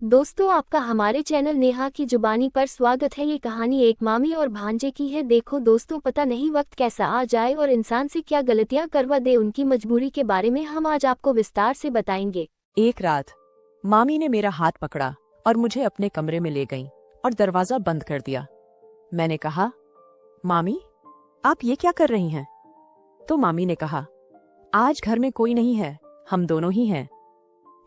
दोस्तों, आपका हमारे चैनल नेहा की जुबानी पर स्वागत है। ये कहानी एक मामी और भांजे की है। देखो दोस्तों, पता नहीं वक्त कैसा आ जाए और इंसान से क्या गलतियां करवा दे, उनकी मजबूरी के बारे में हम आज आपको विस्तार से बताएंगे। एक रात मामी ने मेरा हाथ पकड़ा और मुझे अपने कमरे में ले गईं और दरवाजा बंद कर दिया। मैंने कहा, मामी, आप ये क्या कर रही हैं? तो मामी ने कहा, आज घर में कोई नहीं है, हम दोनों ही हैं।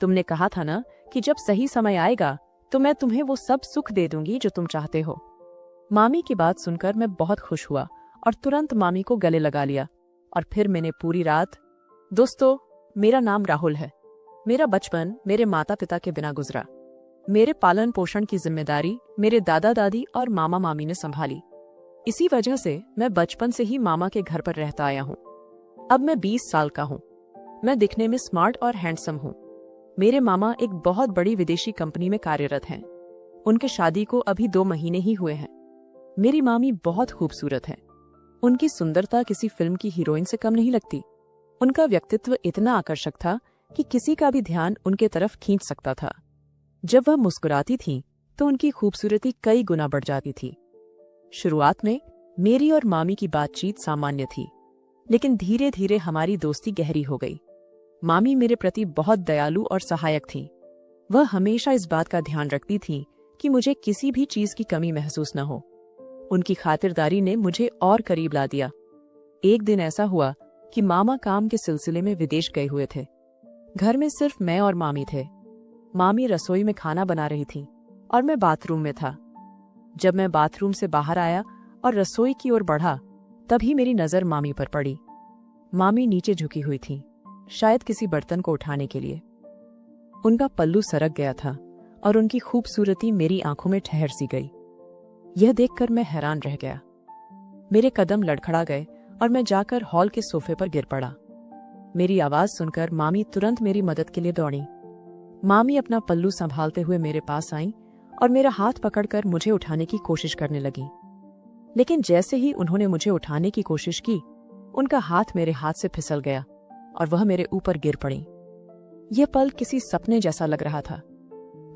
तुमने कहा था ना कि जब सही समय आएगा तो मैं तुम्हें वो सब सुख दे दूंगी जो तुम चाहते हो। मामी की बात सुनकर मैं बहुत खुश हुआ और तुरंत मामी को गले लगा लिया और फिर मैंने पूरी रात। दोस्तों, मेरा नाम राहुल है। मेरा बचपन मेरे माता पिता के बिना गुजरा। मेरे पालन पोषण की जिम्मेदारी मेरे दादा दादी और मामा मामी ने संभाली। इसी वजह से मैं बचपन से ही मामा के घर पर रहता आया हूँ। अब मैं 20 साल का हूँ। मैं दिखने में स्मार्ट और हैंडसम हूँ। मेरे मामा एक बहुत बड़ी विदेशी कंपनी में कार्यरत हैं। उनके शादी को अभी 2 महीने ही हुए हैं। मेरी मामी बहुत खूबसूरत है। उनकी सुंदरता किसी फिल्म की हीरोइन से कम नहीं लगती। उनका व्यक्तित्व इतना आकर्षक था कि किसी का भी ध्यान उनके तरफ खींच सकता था। जब वह मुस्कुराती थीं, तो उनकी खूबसूरती कई गुना बढ़ जाती थी। शुरुआत में मेरी और मामी की बातचीत सामान्य थी, लेकिन धीरे धीरे हमारी दोस्ती गहरी हो गई। मामी मेरे प्रति बहुत दयालु और सहायक थीं। वह हमेशा इस बात का ध्यान रखती थीं कि मुझे किसी भी चीज की कमी महसूस न हो। उनकी खातिरदारी ने मुझे और करीब ला दिया। एक दिन ऐसा हुआ कि मामा काम के सिलसिले में विदेश गए हुए थे। घर में सिर्फ मैं और मामी थे। मामी रसोई में खाना बना रही थीं और मैं बाथरूम में था। जब मैं बाथरूम से बाहर आया और रसोई की ओर बढ़ा, तभी मेरी नजर मामी पर पड़ी। मामी नीचे झुकी हुई थीं, शायद किसी बर्तन को उठाने के लिए। उनका पल्लू सरक गया था और उनकी खूबसूरती मेरी आंखों में ठहर सी गई। यह देखकर मैं हैरान रह गया। मेरे कदम लड़खड़ा गए और मैं जाकर हॉल के सोफे पर गिर पड़ा। मेरी आवाज सुनकर मामी तुरंत मेरी मदद के लिए दौड़ी। मामी अपना पल्लू संभालते हुए मेरे पास आईं और मेरा हाथ पकड़कर मुझे उठाने की कोशिश करने लगी। लेकिन जैसे ही उन्होंने मुझे उठाने की कोशिश की, उनका हाथ मेरे हाथ से फिसल गया और वह मेरे ऊपर गिर पड़ी। यह पल किसी सपने जैसा लग रहा था।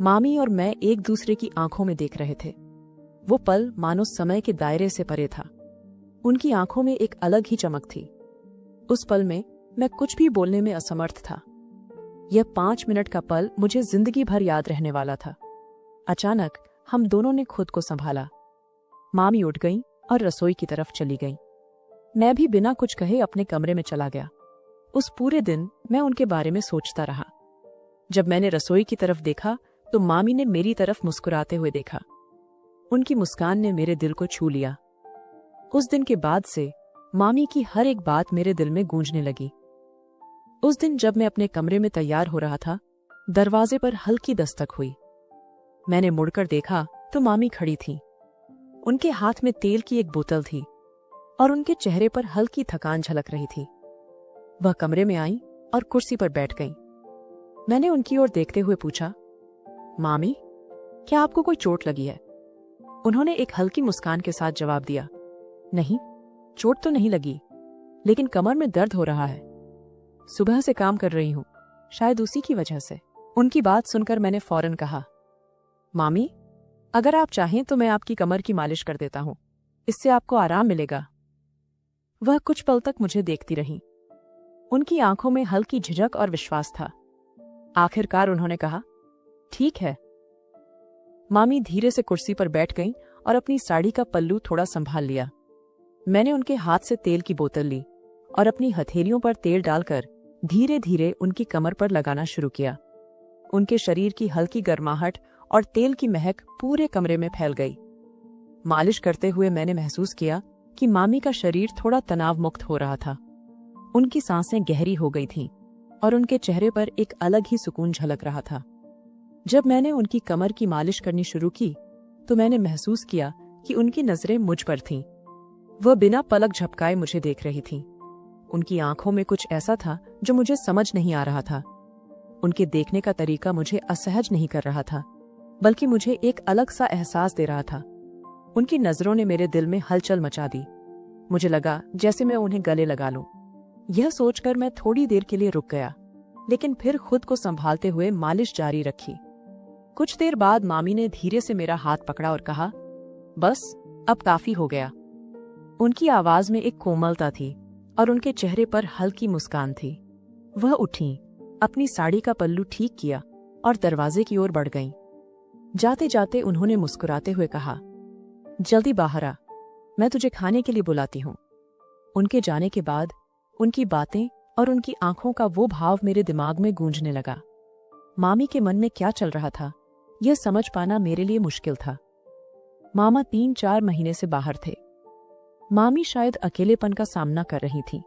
मामी और मैं एक दूसरे की आंखों में देख रहे थे। वो पल मानो समय के दायरे से परे था। उनकी आंखों में एक अलग ही चमक थी। उस पल में मैं कुछ भी बोलने में असमर्थ था। यह 5 मिनट का पल मुझे जिंदगी भर याद रहने वाला था। अचानक हम दोनों ने खुद को संभाला। मामी उठ गईं और रसोई की तरफ चली गईं। मैं भी बिना कुछ कहे अपने कमरे में चला गया। उस पूरे दिन मैं उनके बारे में सोचता रहा। जब मैंने रसोई की तरफ देखा तो मामी ने मेरी तरफ मुस्कुराते हुए देखा। उनकी मुस्कान ने मेरे दिल को छू लिया। उस दिन के बाद से मामी की हर एक बात मेरे दिल में गूंजने लगी। उस दिन जब मैं अपने कमरे में तैयार हो रहा था, दरवाजे पर हल्की दस्तक हुई। मैंने मुड़कर देखा तो मामी खड़ी थीं। उनके हाथ में तेल की एक बोतल थी और उनके चेहरे पर हल्की थकान झलक रही थी। वह कमरे में आईं और कुर्सी पर बैठ गईं। मैंने उनकी ओर देखते हुए पूछा, मामी, क्या आपको कोई चोट लगी है? उन्होंने एक हल्की मुस्कान के साथ जवाब दिया, नहीं, चोट तो नहीं लगी, लेकिन कमर में दर्द हो रहा है। सुबह से काम कर रही हूं, शायद उसी की वजह से। उनकी बात सुनकर मैंने फौरन कहा, मामी, अगर आप चाहें तो मैं आपकी कमर की मालिश कर देता हूं, इससे आपको आराम मिलेगा। वह कुछ पल तक मुझे देखती रही। उनकी आंखों में हल्की झिझक और विश्वास था। आखिरकार उन्होंने कहा, ठीक है। मामी धीरे से कुर्सी पर बैठ गईं और अपनी साड़ी का पल्लू थोड़ा संभाल लिया। मैंने उनके हाथ से तेल की बोतल ली और अपनी हथेलियों पर तेल डालकर धीरे धीरे उनकी कमर पर लगाना शुरू किया। उनके शरीर की हल्की गर्माहट और तेल की महक पूरे कमरे में फैल गई। मालिश करते हुए मैंने महसूस किया कि मामी का शरीर थोड़ा तनाव मुक्त हो रहा था। उनकी सांसें गहरी हो गई थीं और उनके चेहरे पर एक अलग ही सुकून झलक रहा था। जब मैंने उनकी कमर की मालिश करनी शुरू की तो मैंने महसूस किया कि उनकी नजरें मुझ पर थीं। वह बिना पलक झपकाए मुझे देख रही थीं। उनकी आंखों में कुछ ऐसा था जो मुझे समझ नहीं आ रहा था। उनके देखने का तरीका मुझे असहज नहीं कर रहा था, बल्कि मुझे एक अलग सा एहसास दे रहा था। उनकी नजरों ने मेरे दिल में हलचल मचा दी। मुझे लगा जैसे मैं उन्हें गले लगा लूं। यह सोचकर मैं थोड़ी देर के लिए रुक गया, लेकिन फिर खुद को संभालते हुए मालिश जारी रखी। कुछ देर बाद मामी ने धीरे से मेरा हाथ पकड़ा और कहा, बस अब काफी हो गया। उनकी आवाज में एक कोमलता थी और उनके चेहरे पर हल्की मुस्कान थी। वह उठी, अपनी साड़ी का पल्लू ठीक किया और दरवाजे की ओर बढ़ गईं। जाते जाते उन्होंने मुस्कुराते हुए कहा, जल्दी बाहर आ, मैं तुझे खाने के लिए बुलाती हूँ। उनके जाने के बाद उनकी बातें और उनकी आंखों का वो भाव मेरे दिमाग में गूंजने लगा। मामी के मन में क्या चल रहा था, यह समझ पाना मेरे लिए मुश्किल था। मामा 3-4 महीने से बाहर थे। मामी शायद अकेलेपन का सामना कर रही थी।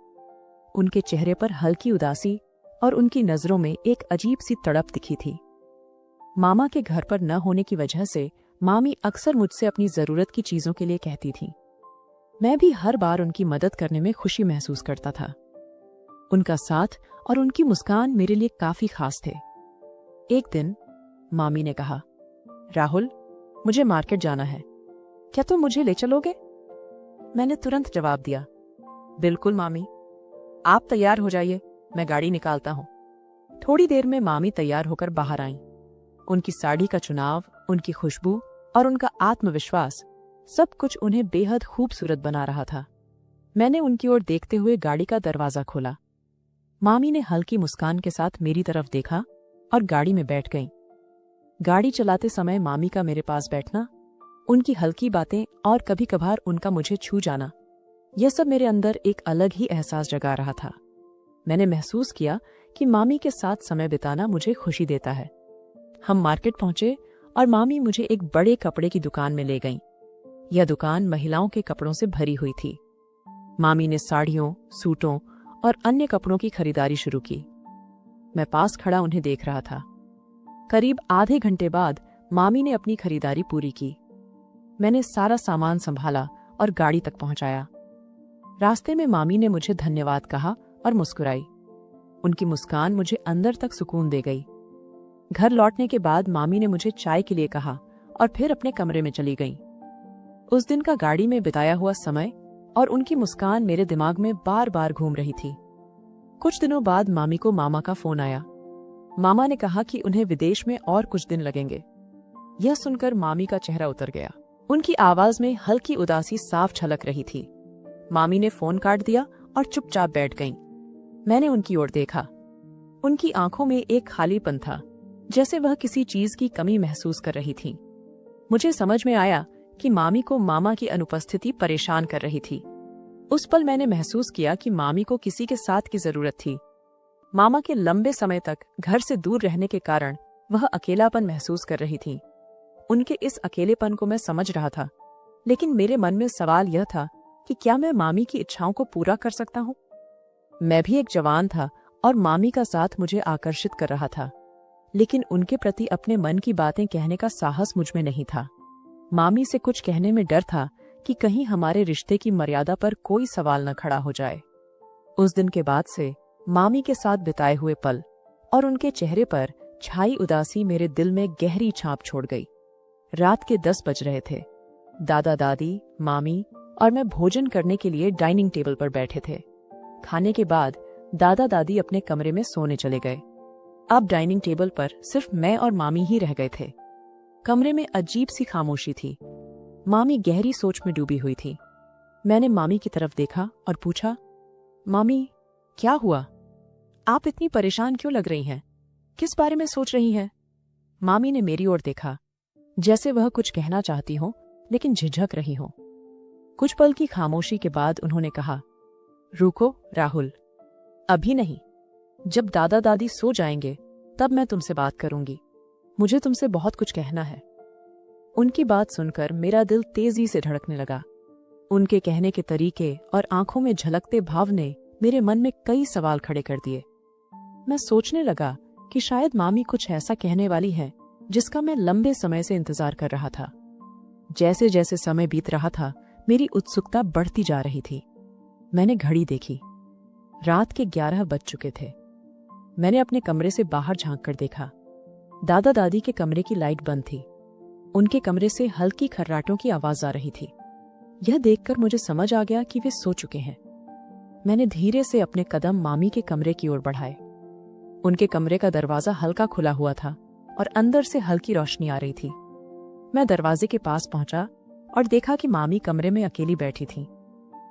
उनके चेहरे पर हल्की उदासी और उनकी नजरों में एक अजीब सी तड़प दिखी थी। मामा के घर पर न होने की वजह से मामी अक्सर मुझसे अपनी जरूरत की चीजों के लिए कहती थी। मैं भी हर बार उनकी मदद करने में खुशी महसूस करता था। उनका साथ और उनकी मुस्कान मेरे लिए काफी खास थे। एक दिन मामी ने कहा, राहुल, मुझे मार्केट जाना है, क्या तुम मुझे ले चलोगे? मैंने तुरंत जवाब दिया, बिल्कुल मामी, आप तैयार हो जाइए, मैं गाड़ी निकालता हूं। थोड़ी देर में मामी तैयार होकर बाहर आईं। उनकी साड़ी का चुनाव, उनकी खुशबू और उनका आत्मविश्वास सब कुछ उन्हें बेहद खूबसूरत बना रहा था। मैंने उनकी ओर देखते हुए गाड़ी का दरवाजा खोला। मामी ने हल्की मुस्कान के साथ मेरी तरफ देखा और गाड़ी में बैठ गईं। गाड़ी चलाते समय मामी का मेरे पास बैठना, उनकी हल्की बातें और कभी कभार उनका मुझे छू जाना, यह सब मेरे अंदर एक अलग ही एहसास जगा रहा था। मैंने महसूस किया कि मामी के साथ समय बिताना मुझे खुशी देता है। हम मार्केट पहुंचे और मामी मुझे एक बड़े कपड़े की दुकान में ले गईं। यह दुकान महिलाओं के कपड़ों से भरी हुई थी। मामी ने साड़ियों, सूटों और अन्य कपड़ों की खरीदारी शुरू की। मैं पास खड़ा उन्हें देख रहा था। करीब आधे घंटे बाद मामी ने अपनी खरीदारी पूरी की। मैंने सारा सामान संभाला और गाड़ी तक पहुंचाया। रास्ते में मामी ने मुझे धन्यवाद कहा और मुस्कुराई। उनकी मुस्कान मुझे अंदर तक सुकून दे गई। घर लौटने के बाद मामी ने मुझे चाय के लिए कहा और फिर अपने कमरे में चली गईं। उस दिन का गाड़ी में बिताया हुआ समय और उनकी मुस्कान मेरे दिमाग में बार बार घूम रही थी। कुछ दिनों बाद मामी को मामा का फोन आया। मामा ने कहा कि उन्हें विदेश में और कुछ दिन लगेंगे। यह सुनकर मामी का चेहरा उतर गया। उनकी आवाज में हल्की उदासी साफ झलक रही थी। मामी ने फोन काट दिया और चुपचाप बैठ गईं। मैंने उनकी ओर देखा। उनकी आंखों में एक खालीपन था, जैसे वह किसी चीज की कमी महसूस कर रही थी। मुझे समझ में आया कि मामी को मामा की अनुपस्थिति परेशान कर रही थी। उस पल मैंने महसूस किया कि मामी को किसी के साथ की जरूरत थी। मामा के लंबे समय तक घर से दूर रहने के कारण वह अकेलापन महसूस कर रही थी। उनके इस अकेलेपन को मैं समझ रहा था, लेकिन मेरे मन में सवाल यह था कि क्या मैं मामी की इच्छाओं को पूरा कर सकता हूँ? मैं भी एक जवान था और मामी का साथ मुझे आकर्षित कर रहा था, लेकिन उनके प्रति अपने मन की बातें कहने का साहस मुझ में नहीं था। मामी से कुछ कहने में डर था कि कहीं हमारे रिश्ते की मर्यादा पर कोई सवाल न खड़ा हो जाए। उस दिन के बाद से मामी के साथ बिताए हुए पल और उनके चेहरे पर छाई उदासी मेरे दिल में गहरी छाप छोड़ गई। रात के 10 बज रहे थे। दादा दादी, मामी और मैं भोजन करने के लिए डाइनिंग टेबल पर बैठे थे। खाने के बाद दादा दादी अपने कमरे में सोने चले गए। अब डाइनिंग टेबल पर सिर्फ मैं और मामी ही रह गए थे। कमरे में अजीब सी खामोशी थी। मामी गहरी सोच में डूबी हुई थी। मैंने मामी की तरफ देखा और पूछा, मामी, क्या हुआ? आप इतनी परेशान क्यों लग रही हैं? किस बारे में सोच रही हैं? मामी ने मेरी ओर देखा, जैसे वह कुछ कहना चाहती हो लेकिन झिझक रही हो। कुछ पल की खामोशी के बाद उन्होंने कहा, रुको राहुल, अभी नहीं, जब दादा दादी सो जाएंगे तब मैं तुमसे बात करूंगी। मुझे तुमसे बहुत कुछ कहना है। उनकी बात सुनकर मेरा दिल तेजी से धड़कने लगा। उनके कहने के तरीके और आंखों में झलकते भाव ने मेरे मन में कई सवाल खड़े कर दिए। मैं सोचने लगा कि शायद मामी कुछ ऐसा कहने वाली है जिसका मैं लंबे समय से इंतजार कर रहा था। जैसे जैसे समय बीत रहा था, मेरी उत्सुकता बढ़ती जा रही थी। मैंने घड़ी देखी। रात के 11 बज चुके थे। मैंने अपने कमरे से बाहर झांक कर देखा। दादा दादी के कमरे की लाइट बंद थी। उनके कमरे से हल्की खर्राटों की आवाज आ रही थी। यह देखकर मुझे समझ आ गया कि वे सो चुके हैं। मैंने धीरे से अपने कदम मामी के कमरे की ओर बढ़ाए। उनके कमरे का दरवाजा हल्का खुला हुआ था और अंदर से हल्की रोशनी आ रही थी। मैं दरवाजे के पास पहुंचा और देखा कि मामी कमरे में अकेली बैठी थी।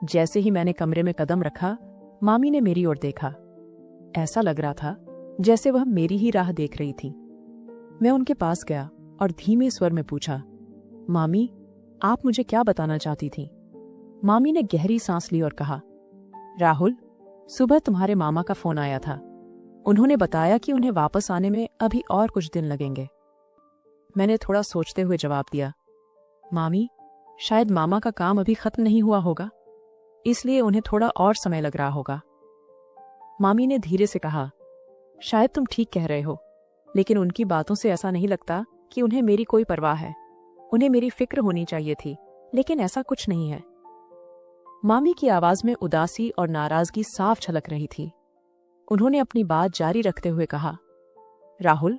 जैसे ही मैंने कमरे में कदम रखा, मामी ने मेरी ओर देखा। ऐसा लग रहा था जैसे वह मेरी ही राह देख रही थी। मैं उनके पास गया और धीमे स्वर में पूछा, मामी, आप मुझे क्या बताना चाहती थी? मामी ने गहरी सांस ली और कहा, राहुल, सुबह तुम्हारे मामा का फोन आया था। उन्होंने बताया कि उन्हें वापस आने में अभी और कुछ दिन लगेंगे। मैंने थोड़ा सोचते हुए जवाब दिया, मामी, शायद मामा का काम अभी खत्म नहीं हुआ होगा, इसलिए उन्हें थोड़ा और समय लग रहा होगा। मामी ने धीरे से कहा, शायद तुम ठीक कह रहे हो, लेकिन उनकी बातों से ऐसा नहीं लगता कि उन्हें मेरी कोई परवाह है। उन्हें मेरी फिक्र होनी चाहिए थी, लेकिन ऐसा कुछ नहीं है। मामी की आवाज में उदासी और नाराजगी साफ झलक रही थी। उन्होंने अपनी बात जारी रखते हुए कहा, राहुल,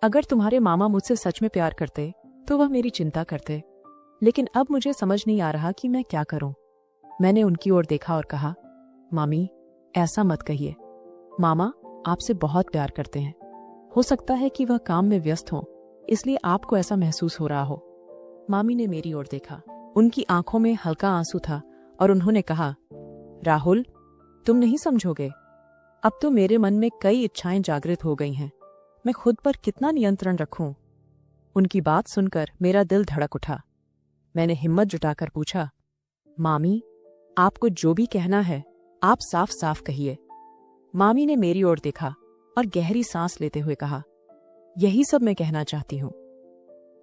अगर तुम्हारे मामा मुझसे सच में प्यार करते तो वह मेरी चिंता करते, लेकिन अब मुझे समझ नहीं आ रहा कि मैं क्या करूं। मैंने उनकी ओर देखा और कहा, मामी, ऐसा मत कहिए। मामा आपसे बहुत प्यार करते हैं। हो सकता है कि वह काम में व्यस्त हो, इसलिए आपको ऐसा महसूस हो रहा हो। मामी ने मेरी ओर देखा। उनकी आंखों में हल्का आंसू था और उन्होंने कहा, राहुल, तुम नहीं समझोगे। अब तो मेरे मन में कई इच्छाएं जागृत हो गई हैं। मैं खुद पर कितना नियंत्रण रखूं? उनकी बात सुनकर मेरा दिल धड़क उठा। मैंने हिम्मत जुटाकर पूछा, मामी, आपको जो भी कहना है आप साफ साफ कहिए। मामी ने मेरी ओर देखा और गहरी सांस लेते हुए कहा, यही सब मैं कहना चाहती हूं।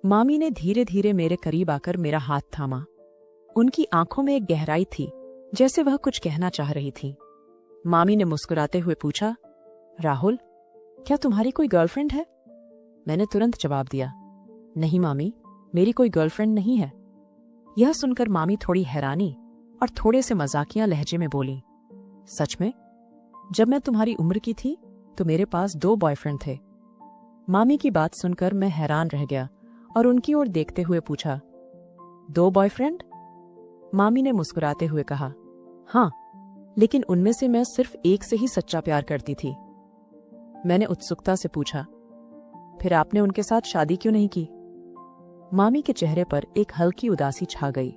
मामी ने धीरे धीरे मेरे करीब आकर मेरा हाथ थामा। उनकी आंखों में एक गहराई थी, जैसे वह कुछ कहना चाह रही थी। मामी ने मुस्कुराते हुए पूछा, राहुल, क्या तुम्हारी कोई गर्लफ्रेंड है? मैंने तुरंत जवाब दिया, नहीं मामी, मेरी कोई गर्लफ्रेंड नहीं है। यह सुनकर मामी थोड़ी हैरानी और थोड़े से मजाकिया लहजे में बोली, सच में? जब मैं तुम्हारी उम्र की थी तो मेरे पास 2 बॉयफ्रेंड थे। मामी की बात सुनकर मैं हैरान रह गया और उनकी ओर देखते हुए पूछा, 2 बॉयफ्रेंड? मामी ने मुस्कुराते हुए कहा, हाँ, लेकिन उनमें से मैं सिर्फ एक से ही सच्चा प्यार करती थी। मैंने उत्सुकता से पूछा, फिर आपने उनके साथ शादी क्यों नहीं की? मामी के चेहरे पर एक हल्की उदासी छा गई।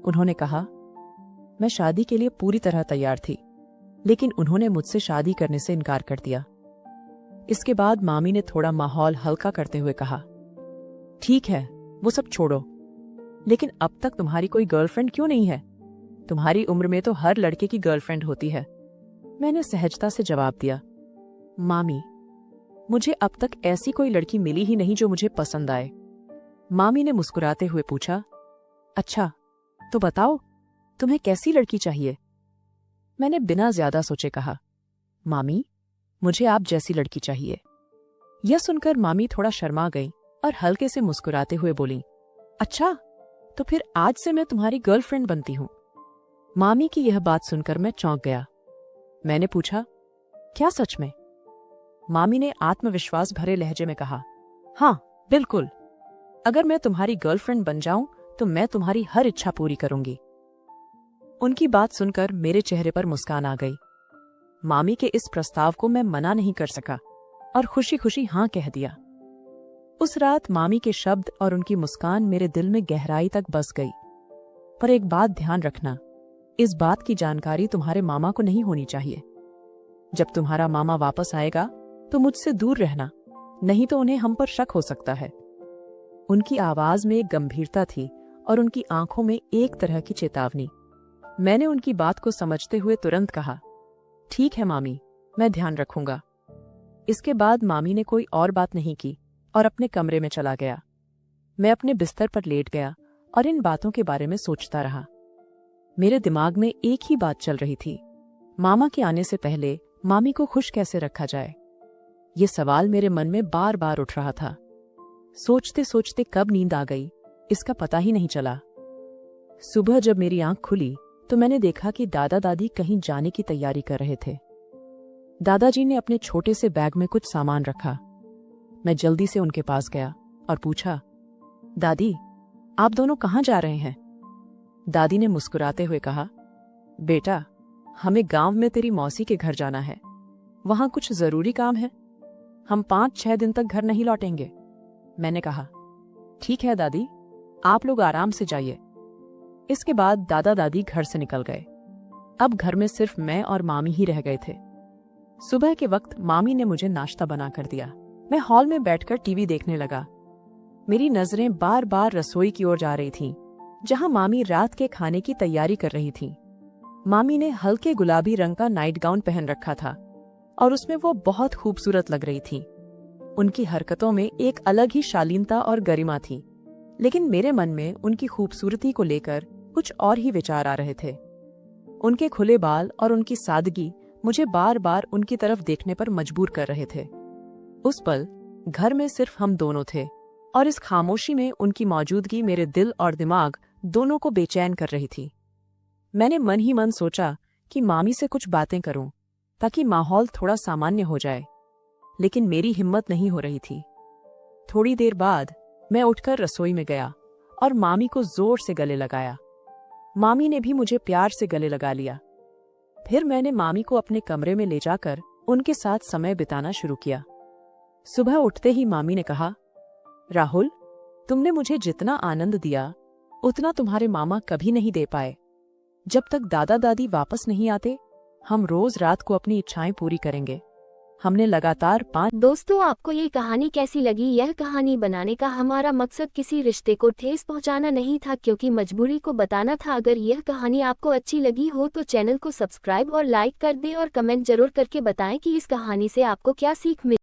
उन्होंने कहा, मैं शादी के लिए पूरी तरह तैयार थी, लेकिन उन्होंने मुझसे शादी करने से इनकार कर दिया। इसके बाद मामी ने थोड़ा माहौल हल्का करते हुए कहा, ठीक है, वो सब छोड़ो, लेकिन अब तक तुम्हारी कोई गर्लफ्रेंड क्यों नहीं है? तुम्हारी उम्र में तो हर लड़के की गर्लफ्रेंड होती है। मैंने सहजता से जवाब दिया, मामी, मुझे अब तक ऐसी कोई लड़की मिली ही नहीं जो मुझे पसंद आए। मामी ने मुस्कुराते हुए पूछा, अच्छा, तो बताओ, तुम्हें कैसी लड़की चाहिए? मैंने बिना ज्यादा सोचे कहा, मामी, मुझे आप जैसी लड़की चाहिए। यह सुनकर मामी थोड़ा शर्मा गई और हल्के से मुस्कुराते हुए बोली, अच्छा, तो फिर आज से मैं तुम्हारी गर्लफ्रेंड बनती हूं। मामी की यह बात सुनकर मैं चौंक गया। मैंने पूछा, क्या सच में? मामी ने आत्मविश्वास भरे लहजे में कहा, हाँ, बिल्कुल। अगर मैं तुम्हारी गर्लफ्रेंड बन जाऊं तो मैं तुम्हारी हर इच्छा पूरी करूंगी। उनकी बात सुनकर मेरे चेहरे पर मुस्कान आ गई। मामी के इस प्रस्ताव को मैं मना नहीं कर सका और खुशी खुशी हाँ कह दिया। उस रात मामी के शब्द और उनकी मुस्कान मेरे दिल में गहराई तक बस गई। पर एक बात ध्यान रखना, इस बात की जानकारी तुम्हारे मामा को नहीं होनी चाहिए। जब तुम्हारा मामा वापस आएगा तो मुझसे दूर रहना, नहीं तो उन्हें हम पर शक हो सकता है। उनकी आवाज में एक गंभीरता थी और उनकी आंखों में एक तरह की चेतावनी। मैंने उनकी बात को समझते हुए तुरंत कहा, ठीक है मामी, मैं ध्यान रखूंगा। इसके बाद मामी ने कोई और बात नहीं की और अपने कमरे में चला गया। मैं अपने बिस्तर पर लेट गया और इन बातों के बारे में सोचता रहा। मेरे दिमाग में एक ही बात चल रही थी, मामा के आने से पहले मामी को खुश कैसे रखा जाए। ये सवाल मेरे मन में बार बार उठ रहा था। सोचते सोचते कब नींद आ गई इसका पता ही नहीं चला। सुबह जब मेरी आंख खुली तो मैंने देखा कि दादा दादी कहीं जाने की तैयारी कर रहे थे। दादाजी ने अपने छोटे से बैग में कुछ सामान रखा। मैं जल्दी से उनके पास गया और पूछा, दादी, आप दोनों कहाँ जा रहे हैं? दादी ने मुस्कुराते हुए कहा, बेटा, हमें गांव में तेरी मौसी के घर जाना है, वहां कुछ जरूरी काम है। हम 5-6 दिन तक घर नहीं लौटेंगे। मैंने कहा, ठीक है दादी, आप लोग आराम से जाइए। इसके बाद दादा दादी घर से निकल गए। अब घर में सिर्फ मैं और मामी ही रह गए थे। सुबह के वक्त मामी ने मुझे नाश्ता बना कर दिया। मैं हॉल में बैठकर टीवी देखने लगा। मेरी नजरें बार बार रसोई की ओर जा रही थीं, जहां मामी रात के खाने की तैयारी कर रही थीं। मामी ने हल्के गुलाबी रंग का नाइट गाउन पहन रखा था और उसमें वो बहुत खूबसूरत लग रही थी। उनकी हरकतों में एक अलग ही शालीनता और गरिमा थी, लेकिन मेरे मन में उनकी खूबसूरती को लेकर कुछ और ही विचार आ रहे थे। उनके खुले बाल और उनकी सादगी मुझे बार बार उनकी तरफ देखने पर मजबूर कर रहे थे। उस पल घर में सिर्फ हम दोनों थे और इस खामोशी में उनकी मौजूदगी मेरे दिल और दिमाग दोनों को बेचैन कर रही थी। मैंने मन ही मन सोचा कि मामी से कुछ बातें करूं ताकि माहौल थोड़ा सामान्य हो जाए, लेकिन मेरी हिम्मत नहीं हो रही थी। थोड़ी देर बाद मैं उठकर रसोई में गया और मामी को जोर से गले लगाया। मामी ने भी मुझे प्यार से गले लगा लिया। फिर मैंने मामी को अपने कमरे में ले जाकर उनके साथ समय बिताना शुरू किया। सुबह उठते ही मामी ने कहा, राहुल, तुमने मुझे जितना आनंद दिया उतना तुम्हारे मामा कभी नहीं दे पाए। जब तक दादा दादी वापस नहीं आते, हम रोज रात को अपनी इच्छाएं पूरी करेंगे। हमने लगातार 5। दोस्तों, आपको ये कहानी कैसी लगी? यह कहानी बनाने का हमारा मकसद किसी रिश्ते को ठेस पहुंचाना नहीं था, क्योंकि मजबूरी को बताना था। अगर यह कहानी आपको अच्छी लगी हो तो चैनल को सब्सक्राइब और लाइक कर दें और कमेंट जरूर करके बताएं कि इस कहानी से आपको क्या सीख मिली।